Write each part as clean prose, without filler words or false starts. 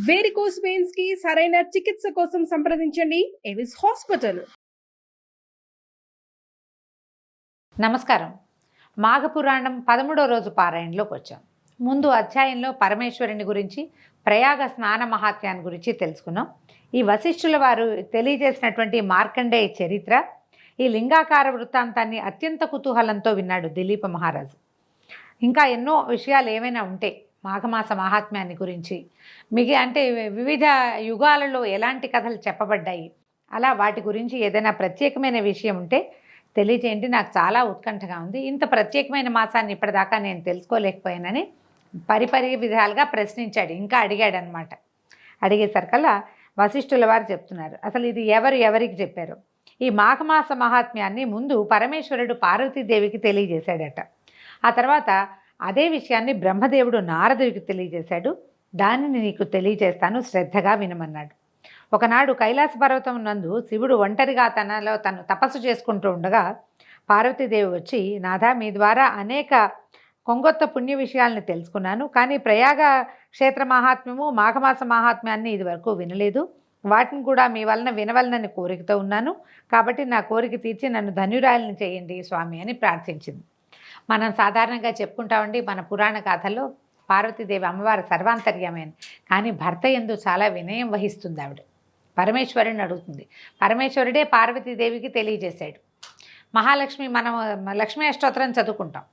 Varicose veins కి సరైన చికిత్స కోసం సంప్రదించండి ఎవిస్ హాస్పిటల్. నమస్కారం. మాఘపురాణం 13వ రోజు పారాయణలోకి వచ్చాం. ముందు అధ్యాయంలో పరమేశ్వరుని గురించి, ప్రయాగ స్నాన మహాత్మ్యాన్ని గురించి తెలుసుకున్నాం. ఈ వశిష్ఠుల వారు తెలియజేసినటువంటి మార్కండేయ చరిత్ర, ఈ లింగాకార వృత్తాంతాన్ని అత్యంత కుతూహలంతో విన్నాడు దిలీప మహారాజు. ఇంకా ఎన్నో విషయాలు ఏమైనా ఉంటే మాఘమాస మహాత్మ్యాన్ని గురించి, అంటే వివిధ యుగాలలో ఎలాంటి కథలు చెప్పబడ్డాయి, అలా వాటి గురించి ఏదైనా ప్రత్యేకమైన విషయం ఉంటే తెలియజేయండి. నాకు చాలా ఉత్కంఠగా ఉంది. ఇంత ప్రత్యేకమైన మాసాన్ని ఇప్పటిదాకా నేను తెలుసుకోలేకపోయానని పరిపరి విధాలుగా ప్రశ్నించాడు. ఇంకా అడిగాడనమాట. అడిగేసరికల్లా వశిష్ఠుల వారు చెప్తున్నారు అసలు ఇది ఎవరికి చెప్పారు. ఈ మాఘమాస మహాత్మ్యాన్ని ముందు పరమేశ్వరుడు పార్వతీదేవికి తెలియజేశాడట. ఆ తర్వాత అదే విషయాన్ని బ్రహ్మదేవుడు నారదుడికి తెలియజేశాడు. దానిని నీకు తెలియజేస్తాను, శ్రద్ధగా వినమన్నాడు. ఒకనాడు కైలాస పర్వతం నందు శివుడు ఒంటరిగా తను తపస్సు చేసుకుంటూ ఉండగా పార్వతీదేవి వచ్చి, నాథా, మీ ద్వారా అనేక కొంగొత్త పుణ్య విషయాలను తెలుసుకున్నాను, కానీ ప్రయాగ క్షేత్ర మహాత్మ్యము, మాఘమాస మహాత్మ్యాన్ని ఇదివరకు వినలేదు. వాటిని కూడా మీ వలన వినవలనని కోరికతో ఉన్నాను. కాబట్టి నా కోరిక తీర్చి నన్ను ధన్యురాలిని చేయండి స్వామి అని ప్రార్థించింది. మనం సాధారణంగా చెప్పుకుంటామండి మన పురాణ గాథల్లో పార్వతీదేవి అమ్మవారు సర్వాంతర్యమైన, కానీ భర్త యందు చాలా వినయం వహిస్తుంది. ఆవిడ పరమేశ్వరుని అడుగుతుంది. పరమేశ్వరుడే పార్వతీదేవికి తెలియజేశాడు. మహాలక్ష్మి, మనం లక్ష్మీ అష్టోత్తరం చదువుకుంటాం.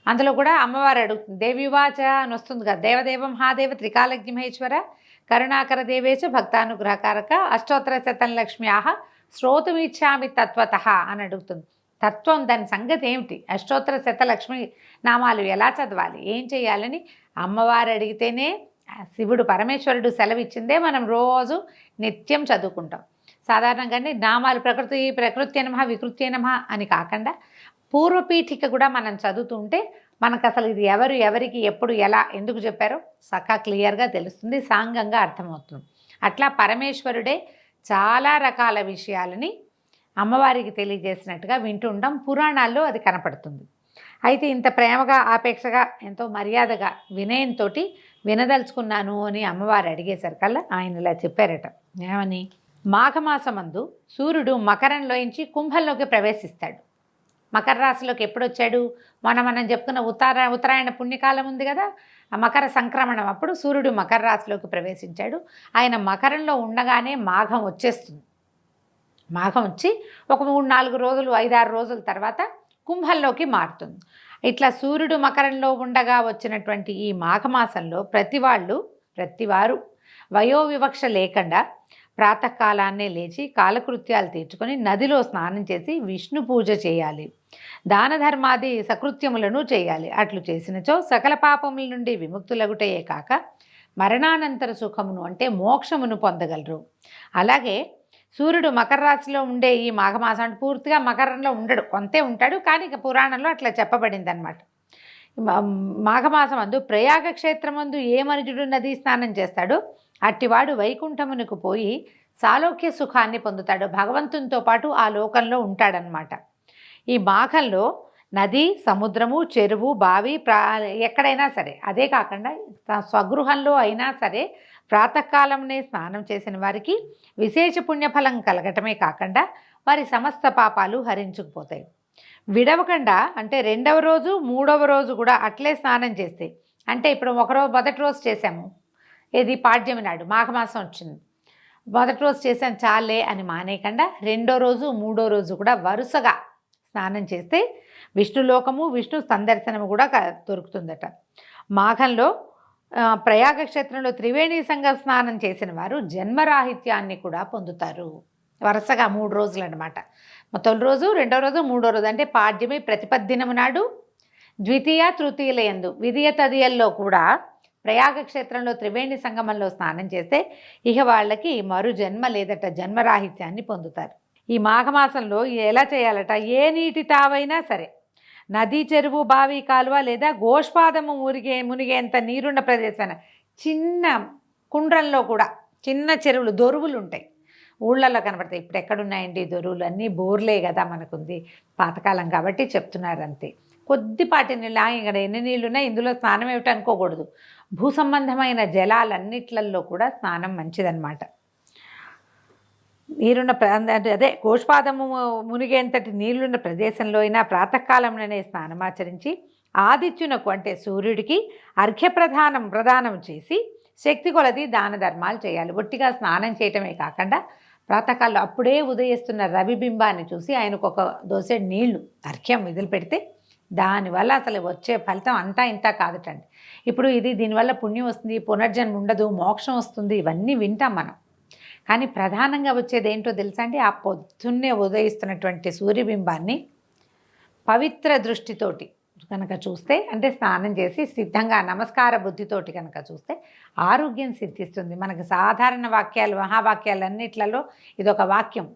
అందులో కూడా అమ్మవారు అడుగుతుంది. దేవివాచ అని వస్తుంది కదా, దేవదేవం మహాదేవ త్రికాలజ్ఞ మహేశ్వర కరుణాకర దేవేచ భక్తానుగ్రహకారక అష్టోత్తర శతం లక్ష్మ్యాహ శ్రోతుమిచ్చామి తత్వత అని అడుగుతుంది. తత్వం, దాని సంగతి ఏమిటి, అష్టోత్తర శత లక్ష్మి నామాలు ఎలా చదవాలి, ఏం చేయాలని అమ్మవారు అడిగితేనే శివుడు పరమేశ్వరుడు సెలవిచ్చిందే మనం రోజు నిత్యం చదువుకుంటాం. సాధారణంగానే నామాలు ప్రకృత్య నమః వికృత్య నమః అని కాకుండా పూర్వపీఠిక కూడా మనం చదువుతుంటే మనకు అసలు ఇది ఎవరికి ఎప్పుడు ఎలా ఎందుకు చెప్పారో సకా క్లియర్గా తెలుస్తుంది, సాంగంగా అర్థమవుతుంది. అట్లా పరమేశ్వరుడే చాలా రకాల విషయాలని అమ్మవారికి తెలియజేసినట్టుగా వింటుంటాం. పురాణాల్లో అది కనపడుతుంది. అయితే ఇంత ప్రేమగా, ఆపేక్షగా, ఎంతో మర్యాదగా, వినయంతో వినదలుచుకున్నాను అని అమ్మవారు అడిగేసరికల్లా ఆయన ఇలా చెప్పారట. ఏమని? మాఘమాసమందు సూర్యుడు మకరంలోంచి కుంభంలోకి ప్రవేశిస్తాడు. మకర రాశిలోకి ఎప్పుడు వచ్చాడు? మనం చెప్పుకున్న ఉత్తరాయణ పుణ్యకాలం ఉంది కదా, ఆ మకర సంక్రమణం అప్పుడు సూర్యుడు మకర రాశిలోకి ప్రవేశించాడు. ఆయన మకరంలో ఉండగానే మాఘం వచ్చేస్తుంది. మాఘం వచ్చి ఒక 3-4 రోజులు, 5-6 రోజుల తర్వాత కుంభంలోకి మారుతుంది. ఇట్లా సూర్యుడు మకరంలో ఉండగా వచ్చినటువంటి ఈ మాఘమాసంలో ప్రతివారు వయోవివక్ష లేకుండా ప్రాతకాలాన్నే లేచి కాలకృత్యాలు తీర్చుకొని నదిలో స్నానం చేసి విష్ణు పూజ చేయాలి, దాన ధర్మాది సకృత్యములను చేయాలి. అట్లు చేసినచో సకల పాపముల నుండి విముక్తులగుటయే కాక మరణానంతర సుఖమును అంటే మోక్షమును పొందగలరు. అలాగే సూర్యుడు మకర రాశిలో ఉండే ఈ మాఘమాసం అంటే పూర్తిగా మకరంలో ఉండడు, కొంతే ఉంటాడు, కానీ పురాణంలో అట్లా చెప్పబడింది అనమాట. మాఘమాసం అందు ప్రయాగ క్షేత్రమందు ఏ మనుజుడు నదీ స్నానం చేస్తాడో అట్టివాడు వైకుంఠమునకు పోయి సాలోక్య సుఖాన్ని పొందుతాడు, భగవంతునితో పాటు ఆ లోకంలో ఉంటాడనమాట. ఈ మాఘంలో నది, సముద్రము, చెరువు, బావి, ఎక్కడైనా సరే, అదే కాకుండా స్వగృహంలో అయినా సరే ప్రాతకాలంనే స్నానం చేసిన వారికి విశేష పుణ్యఫలం కలగటమే కాకుండా వారి సమస్త పాపాలు హరించుకుపోతాయి. విడవకుండా అంటే 2వ రోజు 3వ రోజు కూడా అట్లే స్నానం చేస్తే, అంటే ఇప్పుడు మొదటి రోజు చేసాము, ఏది పాడ్యమి నాడు మాఘమాసం వచ్చింది, మొదటి రోజు చేసాను చాలే అని మానేయకుండా 2వ రోజు 3వ రోజు కూడా వరుసగా స్నానం చేస్తే విష్ణులోకము, విష్ణు సందర్శనము కూడా దొరుకుతుందట. మాఘంలో ప్రయాగ క్షేత్రంలో త్రివేణి సంగ స్నానం చేసిన వారు జన్మరాహిత్యాన్ని కూడా పొందుతారు. వరుసగా 3 రోజులు అనమాట. తొలి రోజు, 2వ రోజు, 3వ రోజు అంటే పాడ్యమి ప్రతిపద్దినము నాడు, ద్వితీయ తృతీయలయందు విధియ తదియల్లో కూడా ప్రయాగ క్షేత్రంలో త్రివేణి సంగమంలో స్నానం చేస్తే ఇక వాళ్ళకి మరు జన్మ లేదట, జన్మరాహిత్యాన్ని పొందుతారు. ఈ మాఘమాసంలో ఎలా చేయాలట? ఏ నీటి తావైనా సరే, నది, చెరువు, బావి, కాలువ లేదా గోష్పాదము మునిగేంత నీరున్న ప్రదేశమైన చిన్న కుండ్రంలో కూడా, చిన్న చెరువులు, దొరువులు ఉంటాయి, ఊళ్ళల్లో కనబడతాయి. ఇప్పుడు ఎక్కడున్నాయండి దొరువులు? అన్నీ బోర్లే కదా మనకుంది, పాతకాలం కాబట్టి చెప్తున్నారు అంతే. కొద్దిపాటి నీళ్ళు, ఇక్కడ ఎన్ని నీళ్ళున్నా ఇందులో స్నానం ఏమిటి అనుకోకూడదు. భూ సంబంధమైన జలాలన్నిట్లలో కూడా స్నానం మంచిదన్నమాట. నీరున్న అదే గోష్పాదము మునిగేంతటి నీళ్లున్న ప్రదేశంలో అయినా ప్రాతకాలంలోనే స్నానమాచరించి ఆదిత్యునకు అంటే సూర్యుడికి ప్రదానం చేసి శక్తి కొలది దాన ధర్మాలు చేయాలి. ఒట్టిగా స్నానం చేయటమే కాకుండా ప్రాతకాలంలో అప్పుడే ఉదయిస్తున్న రవిబింబాన్ని చూసి ఆయనకు ఒక దోసెడు నీళ్లు అర్ఘ్యం వదిలిపెడితే దానివల్ల అసలు వచ్చే ఫలితం అంతా ఇంత కాదుటండి. ఇప్పుడు దీనివల్ల పుణ్యం వస్తుంది, పునర్జన్మ ఉండదు, మోక్షం వస్తుంది, ఇవన్నీ వింటాం మనం. కానీ ప్రధానంగా వచ్చేది ఏంటో తెలుసా అండి? ఆ పొద్దున్నే ఉదయిస్తున్నటువంటి సూర్యబింబాన్ని పవిత్ర దృష్టితోటి కనుక చూస్తే, అంటే స్నానం చేసి సిద్ధంగా నమస్కార బుద్ధితోటి కనుక చూస్తే ఆరోగ్యం సిద్ధిస్తుంది. మనకు సాధారణ వాక్యాలు, మహావాక్యాలన్నిట్లలో ఇదొక వాక్యం.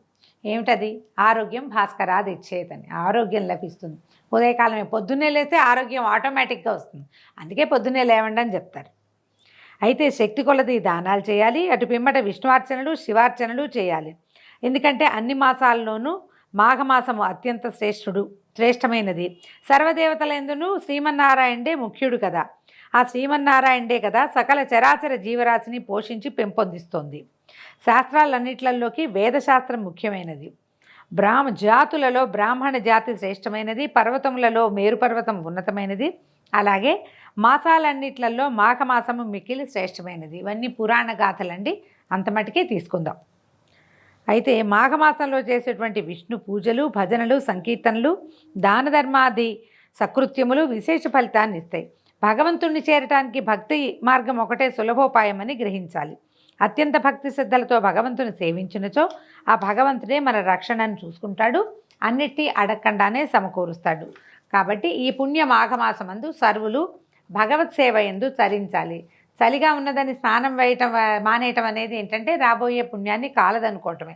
ఏమిటది? ఆరోగ్యం భాస్కరాది ఇచ్చేదని. ఆరోగ్యం లభిస్తుంది. ఉదయకాలమే పొద్దున్నే లేస్తే ఆరోగ్యం ఆటోమేటిక్గా వస్తుంది. అందుకే పొద్దున్నే లేవండి అని చెప్తారు. అయితే శక్తి కొలది దానాలు చేయాలి. అటు పిమ్మట విష్ణువార్చనలు, శివార్చనలు చేయాలి. ఎందుకంటే అన్ని మాసాల్లోనూ మాఘమాసము అత్యంత శ్రేష్టమైనది. సర్వదేవతలందునూ శ్రీమన్నారాయణుడే ముఖ్యుడు కదా. ఆ శ్రీమన్నారాయణుడే కదా సకల చరాచర జీవరాశిని పోషించి పెంపొందిస్తోంది. శాస్త్రాలన్నిట్లలోకి వేదశాస్త్రం ముఖ్యమైనది. జాతులలో బ్రాహ్మణ జాతి శ్రేష్టమైనది. పర్వతములలో మేరుపర్వతం ఉన్నతమైనది. అలాగే మాసాలన్నిట్లలో మాఘమాసము మిక్కిలి శ్రేష్టమైనది. ఇవన్నీ పురాణ గాథలండి, అంత మటుకే తీసుకుందాం. అయితే మాఘమాసంలో చేసేటువంటి విష్ణు పూజలు, భజనలు, సంకీర్తనలు, దాన ధర్మాది సకృత్యములు విశేష ఫలితాన్ని ఇస్తాయి. భగవంతుణ్ణి చేరటానికి భక్తి మార్గం ఒకటే సులభోపాయమని గ్రహించాలి. అత్యంత భక్తి శ్రద్ధలతో భగవంతుని సేవించినచో ఆ భగవంతుడే మన రక్షణను చూసుకుంటాడు, అన్నిటి అడగకుండానే సమకూరుస్తాడు. కాబట్టి ఈ పుణ్య మాఘమాసమందు సర్వులు భగవత్ సేవ యందు తరించాలి. చలిగా ఉన్నదని స్నానం మానేయటం అనేది ఏంటంటే రాబోయే పుణ్యాన్ని కాలదనుకోవటమే.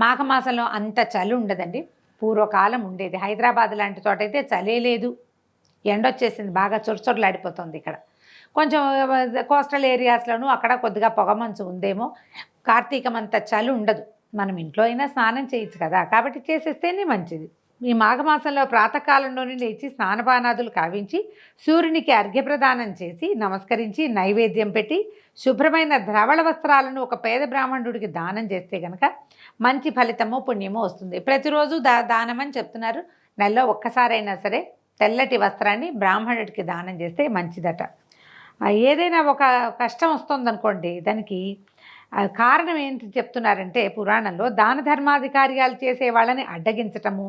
మాఘమాసంలో అంత చలి ఉండదండి. పూర్వకాలం ఉండేది. హైదరాబాద్ లాంటి చోట అయితే చలే లేదు, ఎండొచ్చేసింది, బాగా చొరచొరలాడిపోతుంది. ఇక్కడ కొంచెం కోస్టల్ ఏరియాస్లోనూ అక్కడ కొద్దిగా పొగమంచు ఉందేమో. కార్తీకం అంత చలి ఉండదు. మనం ఇంట్లో అయినా స్నానం చేయొచ్చు కదా, కాబట్టి చేసేస్తేనే మంచిది. ఈ మాఘమాసంలో ప్రాతకాలంలోనే లేచి స్నానపానాదులు కావించి సూర్యునికి అర్ఘ్యప్రదానం చేసి నమస్కరించి నైవేద్యం పెట్టి శుభ్రమైన ధవళ వస్త్రాలను ఒక పేద బ్రాహ్మణుడికి దానం చేస్తే కనుక మంచి ఫలితము పుణ్యము వస్తుంది. ప్రతిరోజు దానం అని చెప్తున్నారు. నెలలో ఒక్కసారైనా సరే తెల్లటి వస్త్రాన్ని బ్రాహ్మణుడికి దానం చేస్తే మంచిదట. ఏదైనా ఒక కష్టం వస్తుందనుకోండి, దానికి కారణం ఏంటి చెప్తున్నారంటే పురాణంలో దాన ధర్మాది కార్యాలు చేసే వాళ్ళని అడ్డగించటము,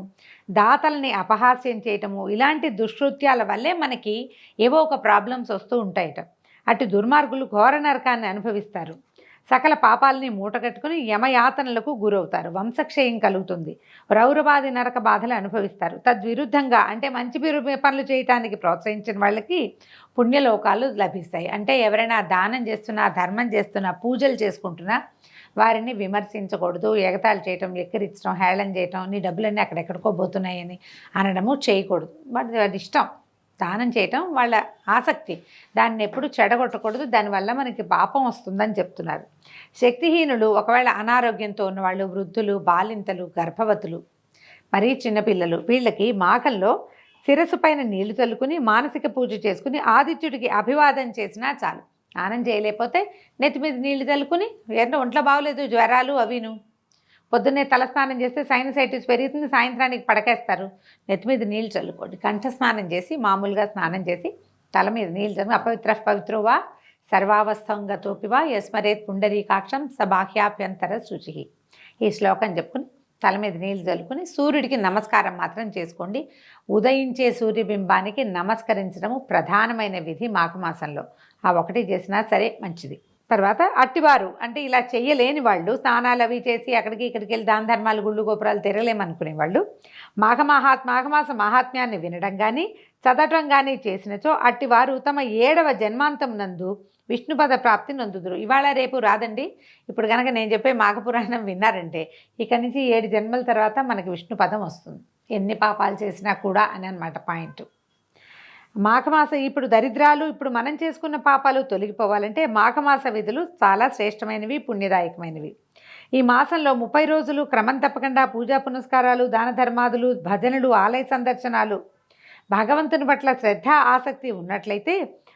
దాతల్ని అపహాస్యం చేయటము, ఇలాంటి దుష్కృత్యాల వల్లే మనకి ఏవో ఒక ప్రాబ్లమ్స్ వస్తూ ఉంటాయట. అటు దుర్మార్గులు ఘోర నరకాన్ని అనుభవిస్తారు. సకల పాపాలని మూటగట్టుకుని యమయాతనలకు గురవుతారు. వంశక్షయం కలుగుతుంది. రౌరవాది నరక బాధలు అనుభవిస్తారు. తద్విరుద్ధంగా అంటే మంచి పనులు చేయటానికి ప్రోత్సహించిన వాళ్ళకి పుణ్యలోకాలు లభిస్తాయి. అంటే ఎవరైనా దానం చేస్తున్నా, ధర్మం చేస్తున్నా, పూజలు చేసుకుంటున్నా వారిని విమర్శించకూడదు. ఎగతాళి చేయటం, ఎక్కిరించడం, హేళన చేయటం, నీ డబ్బులన్నీ అక్కడెక్కడికో పోతున్నాయని అనడము చేయకూడదు. అది ఇష్టం. దానం చేయటం వాళ్ళ ఆసక్తి. దాన్ని ఎప్పుడు చెడగొట్టకూడదు. దానివల్ల మనకి పాపం వస్తుందని చెప్తున్నారు. శక్తిహీనులు, ఒకవేళ అనారోగ్యంతో ఉన్నవాళ్ళు, వృద్ధులు, బాలింతలు, గర్భవతులు, మరీ చిన్నపిల్లలు, వీళ్ళకి మాఘంలో శిరస్సు పైన నీళ్లు చల్లుకుని మానసిక పూజ చేసుకుని ఆదిత్యుడికి అభివాదం చేసినా చాలు. స్నానం చేయలేకపోతే నెత్తి మీద నీళ్లు చల్లుకుని, ఒంట్లో బాగోలేదు, జ్వరాలు అవిను, పొద్దున్నే తలస్నానం చేస్తే సైనసైటిస్ పెరుగుతుంది, సాయంత్రానికి పడకేస్తారు, నెత్తి మీద నీళ్ళు చల్లుకోండి. కంఠస్నానం చేసి మామూలుగా స్నానం చేసి తల మీద నీళ్ళు చల్లు. అపవిత్ర పవిత్రోవా సర్వావస్థంగతోపివా యస్మరేత్ పుండరీకాక్షం సబాహ్యాభ్యంతర శుచి. ఈ శ్లోకం చెప్పుకుని తల మీద నీళ్ళు చల్లుకుని సూర్యుడికి నమస్కారం మాత్రం చేసుకోండి. ఉదయించే సూర్యబింబానికి నమస్కరించడము ప్రధానమైన విధి మాఘమాసంలో. ఆ ఒకటి చేసినా సరే మంచిది. తర్వాత అట్టివారు అంటే ఇలా చెయ్యలేని వాళ్ళు, స్నానాలు అవి చేసి అక్కడికి ఇక్కడికి వెళ్ళి దాన ధర్మాలు, గుళ్ళు గోపురాలు తిరగలేమనుకునే వాళ్ళు మాఘమాస మహాత్మ్యాన్ని వినడం కానీ చదవటం కానీ చేసినచో అట్టివారు తమ 7వ జన్మాంతం నందు విష్ణుపద ప్రాప్తి నొందుదురు. ఇవాళ రేపు రాదండి. ఇప్పుడు కనుక నేను చెప్పే మాఘపురాణం విన్నారంటే ఇక్కడి నుంచి 7 జన్మల తర్వాత మనకి విష్ణుపదం వస్తుంది, ఎన్ని పాపాలు చేసినా కూడా అని అన్నమాట పాయింట్. మాఘమాస ఇప్పుడు దరిద్రాలు, ఇప్పుడు మనం చేసుకున్న పాపాలు తొలగిపోవాలంటే మాఘమాస విధులు చాలా శ్రేష్టమైనవి, పుణ్యదాయకమైనవి. ఈ మాసంలో 30 రోజులు క్రమం తప్పకుండా పూజా పునస్కారాలు, దాన ధర్మాదులు, భజనలు, ఆలయ సందర్శనాలు, భగవంతుని పట్ల శ్రద్ధ ఆసక్తి ఉన్నట్లయితే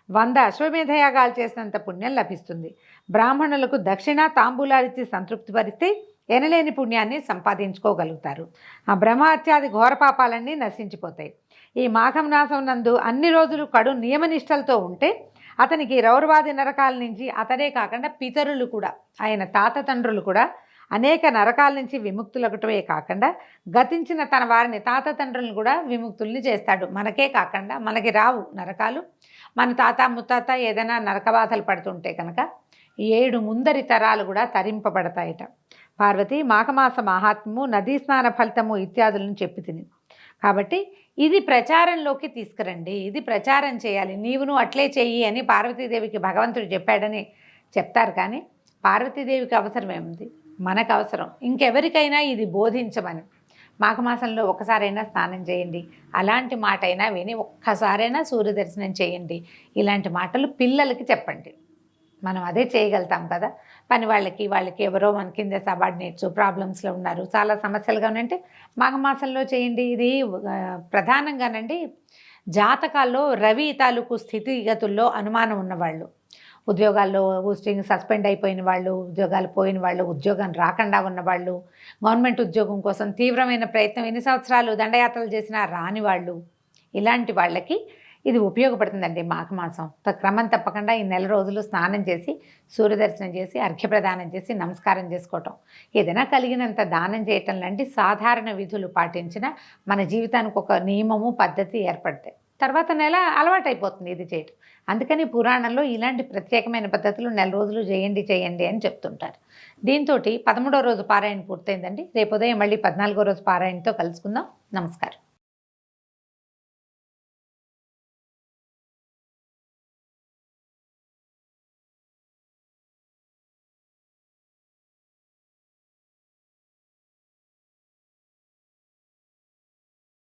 100 అశ్వమేధ యాగాలు చేసినంత పుణ్యం లభిస్తుంది. బ్రాహ్మణులకు దక్షిణ తాంబూలాలిచ్చి సంతృప్తిపరిస్తే ఎనలేని పుణ్యాన్ని సంపాదించుకోగలుగుతారు. ఆ బ్రహ్మహత్యాది ఘోర పాపాలన్నీ నశించిపోతాయి. ఈ మాఘం మాసం నందు అన్ని రోజులు కడు నియమనిష్టలతో ఉంటే అతనికి రౌరవాది నరకాల నుంచి అతడే కాకుండా పితరులు కూడా, ఆయన తాత తండ్రులు కూడా అనేక నరకాల నుంచి విముక్తులగటమే కాకుండా గతించిన తన వారిని తాత తండ్రులను కూడా విముక్తుల్ని చేస్తాడు. మనకే కాకుండా మనకి రావు నరకాలు. మన తాత ముత్తాత ఏదైనా నరకబాధలు పడుతుంటే కనుక 7 ముందరి తరాలు కూడా తరింపబడతాయట. పార్వతి మాఘమాస మహాత్మ్యము, నదీ స్నాన ఫలితము ఇత్యాదులను చెప్పి తిని, కాబట్టి ఇది ప్రచారంలోకి తీసుకురండి, ఇది ప్రచారం చేయాలి, నీవును అట్లే చెయ్యి అని పార్వతీదేవికి భగవంతుడు చెప్పాడని చెప్తారు. కానీ పార్వతీదేవికి అవసరం ఏముంది? మనకు అవసరం. ఇంకెవరికైనా ఇది బోధించమని. మాఘమాసంలో ఒక్కసారైనా స్నానం చేయండి, అలాంటి మాట అయినా విని ఒక్కసారైనా సూర్య దర్శనం చేయండి, ఇలాంటి మాటలు పిల్లలకి చెప్పండి. మనం అదే చేయగలుగుతాం కదా. పని వాళ్ళకి ఎవరో మన కింద సబార్డినేట్స్ ప్రాబ్లమ్స్లో ఉన్నారు, చాలా సమస్యలుగా ఉన్నాయంటే మాఘమాసంలో చేయండి. ఇది ప్రధానంగానండి జాతకాల్లో రవి తాలూకు స్థితిగతుల్లో అనుమానం ఉన్నవాళ్ళు, ఉద్యోగాల్లో పోస్టింగ్ సస్పెండ్ అయిపోయిన వాళ్ళు, ఉద్యోగాలు పోయిన వాళ్ళు, ఉద్యోగం రాకుండా ఉన్నవాళ్ళు, గవర్నమెంట్ ఉద్యోగం కోసం తీవ్రమైన ప్రయత్నం ఎన్ని సంవత్సరాలు దండయాత్రలు చేసినా రాని వాళ్ళు, ఇలాంటి వాళ్ళకి ఇది ఉపయోగపడుతుందండి. మాఘమాసం క్రమం తప్పకుండా ఈ నెల రోజులు స్నానం చేసి సూర్యదర్శనం చేసి అర్ఘ్యప్రదానం చేసి నమస్కారం చేసుకోవటం, ఏదైనా కలిగినంత దానం చేయటం లాంటి సాధారణ విధులు పాటించిన మన జీవితానికి ఒక నియమము పద్ధతి ఏర్పడతాయి. తర్వాత నెల అలవాటైపోతుంది ఇది చేయటం. అందుకని పురాణంలో ఇలాంటి ప్రత్యేకమైన పద్ధతులు నెల రోజులు చేయండి అని చెప్తుంటారు. దీంతో 13వ రోజు పారాయణ పూర్తయిందండి. రేపు ఉదయం మళ్ళీ 14వ రోజు పారాయణతో కలుసుకుందాం. నమస్కారం.